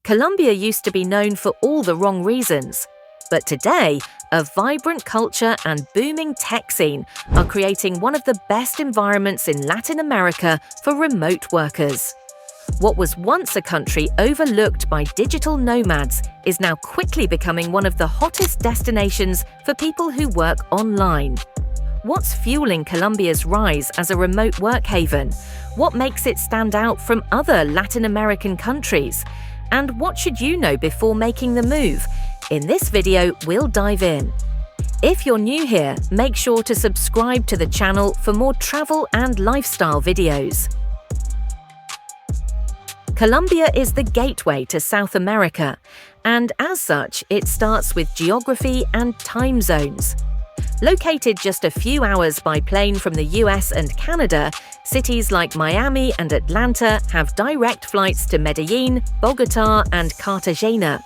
Colombia used to be known for all the wrong reasons. But today, a vibrant culture and booming tech scene are creating one of the best environments in Latin America for remote workers. What was once a country overlooked by digital nomads is now quickly becoming one of the hottest destinations for people who work online. What's fueling Colombia's rise as a remote work haven? What makes it stand out from other Latin American countries? And what should you know before making the move? In this video, we'll dive in. If you're new here, make sure to subscribe to the channel for more travel and lifestyle videos. Colombia is the gateway to South America, and as such, it starts with geography and time zones. Located just a few hours by plane from the US and Canada, cities like Miami and Atlanta have direct flights to Medellin, Bogota, and Cartagena.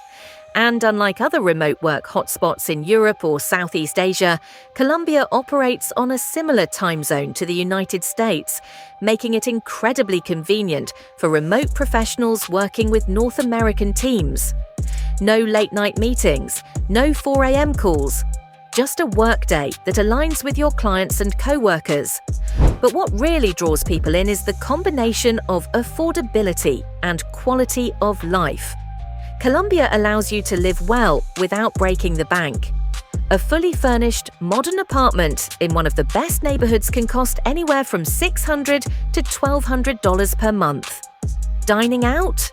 And unlike other remote work hotspots in Europe or Southeast Asia, Colombia operates on a similar time zone to the United States, making it incredibly convenient for remote professionals working with North American teams. No late-night meetings, no 4 a.m. calls, just a workday that aligns with your clients and co-workers. But what really draws people in is the combination of affordability and quality of life. Colombia allows you to live well without breaking the bank. A fully furnished, modern apartment in one of the best neighborhoods can cost anywhere from $600 to $1,200 per month. Dining out?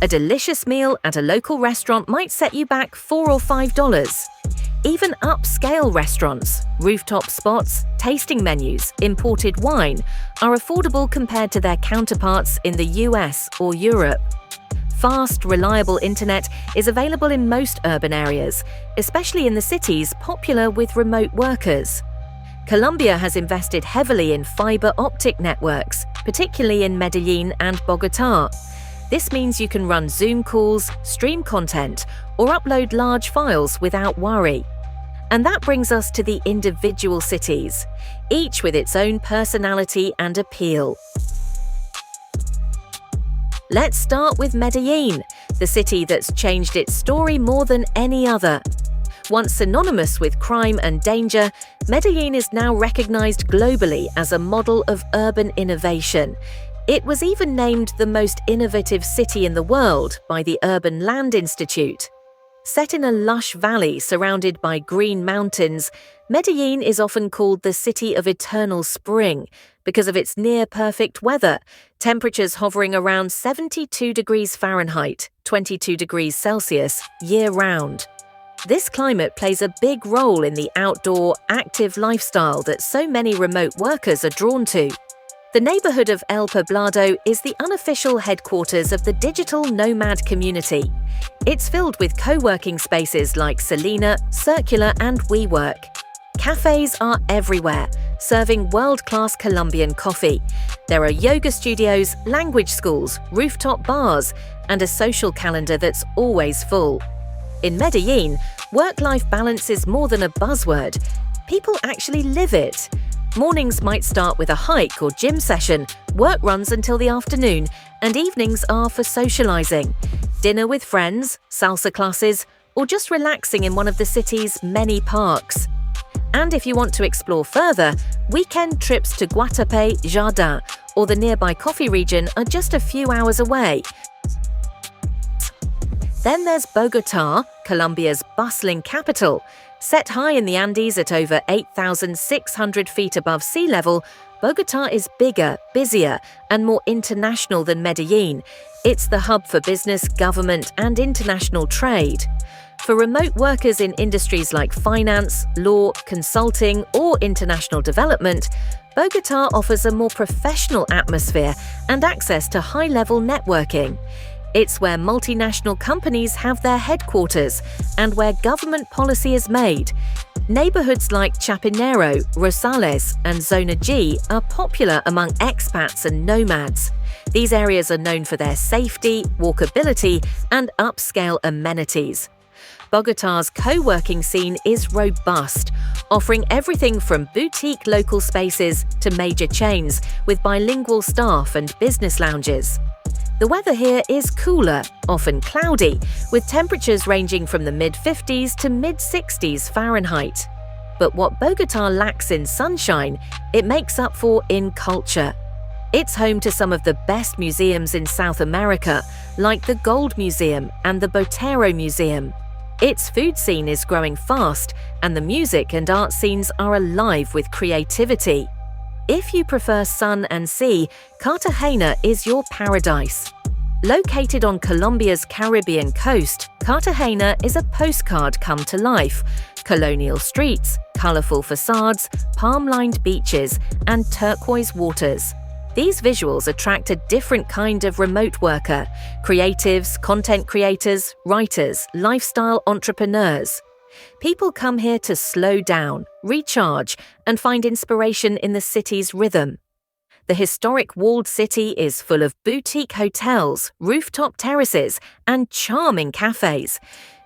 A delicious meal at a local restaurant might set you back $4 or $5. Even upscale restaurants, rooftop spots, tasting menus, imported wine are affordable compared to their counterparts in the US or Europe. Fast, reliable internet is available in most urban areas, especially in the cities popular with remote workers. Colombia has invested heavily in fiber optic networks, particularly in Medellin and Bogota. This means you can run Zoom calls, stream content, or upload large files without worry. And that brings us to the individual cities, each with its own personality and appeal. Let's start with Medellin, the city that's changed its story more than any other. Once synonymous with crime and danger, Medellin is now recognized globally as a model of urban innovation. It was even named the most innovative city in the world by the Urban Land Institute. Set in a lush valley surrounded by green mountains, Medellin is often called the City of Eternal Spring because of its near-perfect weather, temperatures hovering around 72 degrees Fahrenheit, 22 degrees Celsius, year-round. This climate plays a big role in the outdoor, active lifestyle that so many remote workers are drawn to. The neighborhood of El Poblado is the unofficial headquarters of the digital nomad community. It's filled with co-working spaces like Selena, Circular, and WeWork. Cafes are everywhere, serving world-class Colombian coffee. There are yoga studios, language schools, rooftop bars, and a social calendar that's always full. In Medellin, work-life balance is more than a buzzword. People actually live it. Mornings might start with a hike or gym session, work runs until the afternoon, and evenings are for socializing. Dinner with friends, salsa classes, or just relaxing in one of the city's many parks. And if you want to explore further, weekend trips to Guatapé, Jardin, or the nearby coffee region are just a few hours away. Then there's Bogota, Colombia's bustling capital. Set high in the Andes at over 8,600 feet above sea level, Bogota is bigger, busier, and more international than Medellin. It's the hub for business, government, and international trade. For remote workers in industries like finance, law, consulting, or international development, Bogota offers a more professional atmosphere and access to high-level networking. It's where multinational companies have their headquarters and where government policy is made. Neighborhoods like Chapinero, Rosales, and Zona G are popular among expats and nomads. These areas are known for their safety, walkability, and upscale amenities. Bogota's co-working scene is robust, offering everything from boutique local spaces to major chains with bilingual staff and business lounges. The weather here is cooler, often cloudy, with temperatures ranging from the mid-50s to mid-60s Fahrenheit. But what Bogota lacks in sunshine, it makes up for in culture. It's home to some of the best museums in South America, like the Gold Museum and the Botero Museum. Its food scene is growing fast, and the music and art scenes are alive with creativity. If you prefer sun and sea, Cartagena is your paradise. Located on Colombia's Caribbean coast, Cartagena is a postcard come to life. Colonial streets, colorful facades, palm-lined beaches, and turquoise waters. These visuals attract a different kind of remote worker: creatives, content creators, writers, lifestyle entrepreneurs. People come here to slow down, recharge, and find inspiration in the city's rhythm. The historic walled city is full of boutique hotels, rooftop terraces, and charming cafes.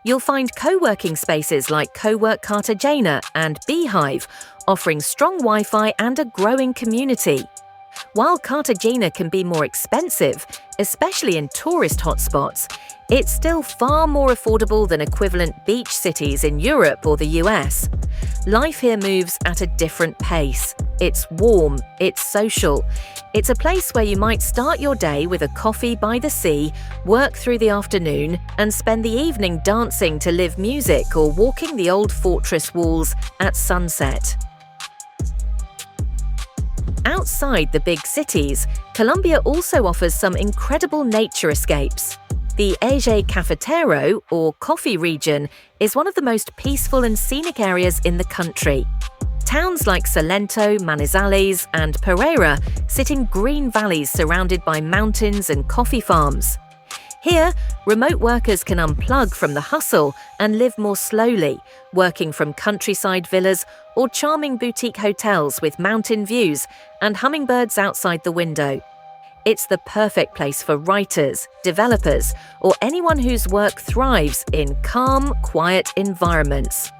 You'll find co-working spaces like Cowork Cartagena and Beehive, offering strong Wi-Fi and a growing community. While Cartagena can be more expensive, especially in tourist hotspots, it's still far more affordable than equivalent beach cities in Europe or the US. Life here moves at a different pace. It's warm, it's social. It's a place where you might start your day with a coffee by the sea, work through the afternoon, and spend the evening dancing to live music or walking the old fortress walls at sunset. Outside the big cities, Colombia also offers some incredible nature escapes. The Eje Cafetero, or coffee region, is one of the most peaceful and scenic areas in the country. Towns like Salento, Manizales, and Pereira sit in green valleys surrounded by mountains and coffee farms. Here, remote workers can unplug from the hustle and live more slowly, working from countryside villas or charming boutique hotels with mountain views and hummingbirds outside the window. It's the perfect place for writers, developers, or anyone whose work thrives in calm, quiet environments.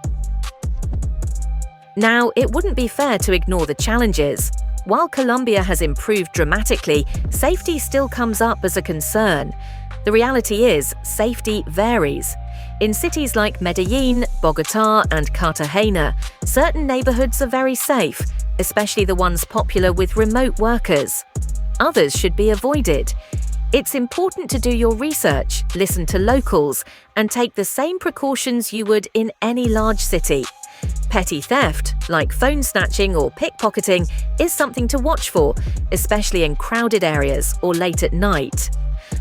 Now, it wouldn't be fair to ignore the challenges. While Colombia has improved dramatically, safety still comes up as a concern. The reality is, safety varies. In cities like Medellin, Bogota, and Cartagena, certain neighborhoods are very safe, especially the ones popular with remote workers. Others should be avoided. It's important to do your research, listen to locals, and take the same precautions you would in any large city. Petty theft, like phone snatching or pickpocketing, is something to watch for, especially in crowded areas or late at night.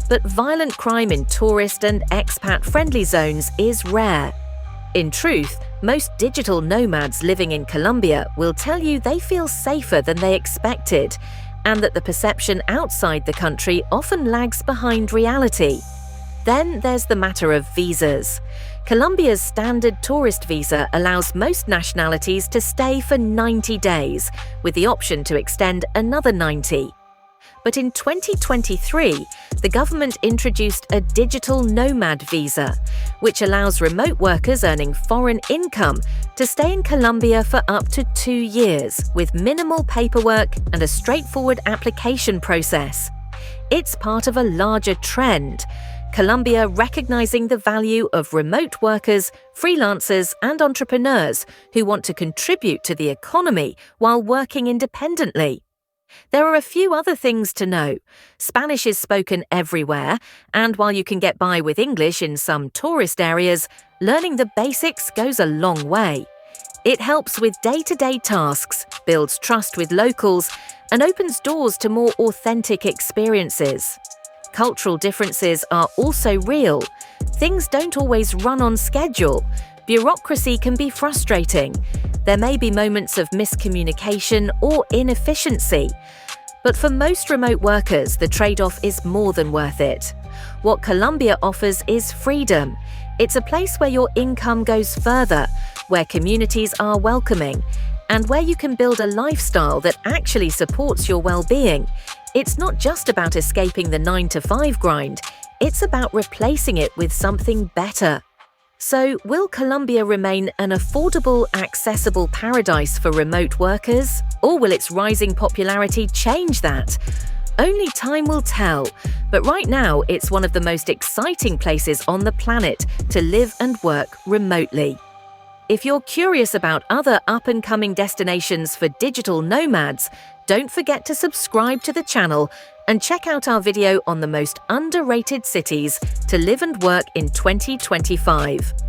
But violent crime in tourist and expat-friendly zones is rare. In truth, most digital nomads living in Colombia will tell you they feel safer than they expected, and that the perception outside the country often lags behind reality. Then there's the matter of visas. Colombia's standard tourist visa allows most nationalities to stay for 90 days, with the option to extend another 90. But in 2023, the government introduced a digital nomad visa, which allows remote workers earning foreign income to stay in Colombia for up to 2 years, with minimal paperwork and a straightforward application process. It's part of a larger trend, Colombia recognizing the value of remote workers, freelancers, and entrepreneurs who want to contribute to the economy while working independently. There are a few other things to know. Spanish is spoken everywhere, and while you can get by with English in some tourist areas, learning the basics goes a long way. It helps with day-to-day tasks, builds trust with locals, and opens doors to more authentic experiences. Cultural differences are also real. Things don't always run on schedule. Bureaucracy can be frustrating. There may be moments of miscommunication or inefficiency. But for most remote workers, the trade-off is more than worth it. What Colombia offers is freedom. It's a place where your income goes further, where communities are welcoming, and where you can build a lifestyle that actually supports your well-being. It's not just about escaping the 9-to-5 grind, it's about replacing it with something better. So, will Colombia remain an affordable, accessible paradise for remote workers? Or will its rising popularity change that? Only time will tell, but right now it's one of the most exciting places on the planet to live and work remotely. If you're curious about other up-and-coming destinations for digital nomads, don't forget to subscribe to the channel and check out our video on the most underrated cities to live and work in 2025.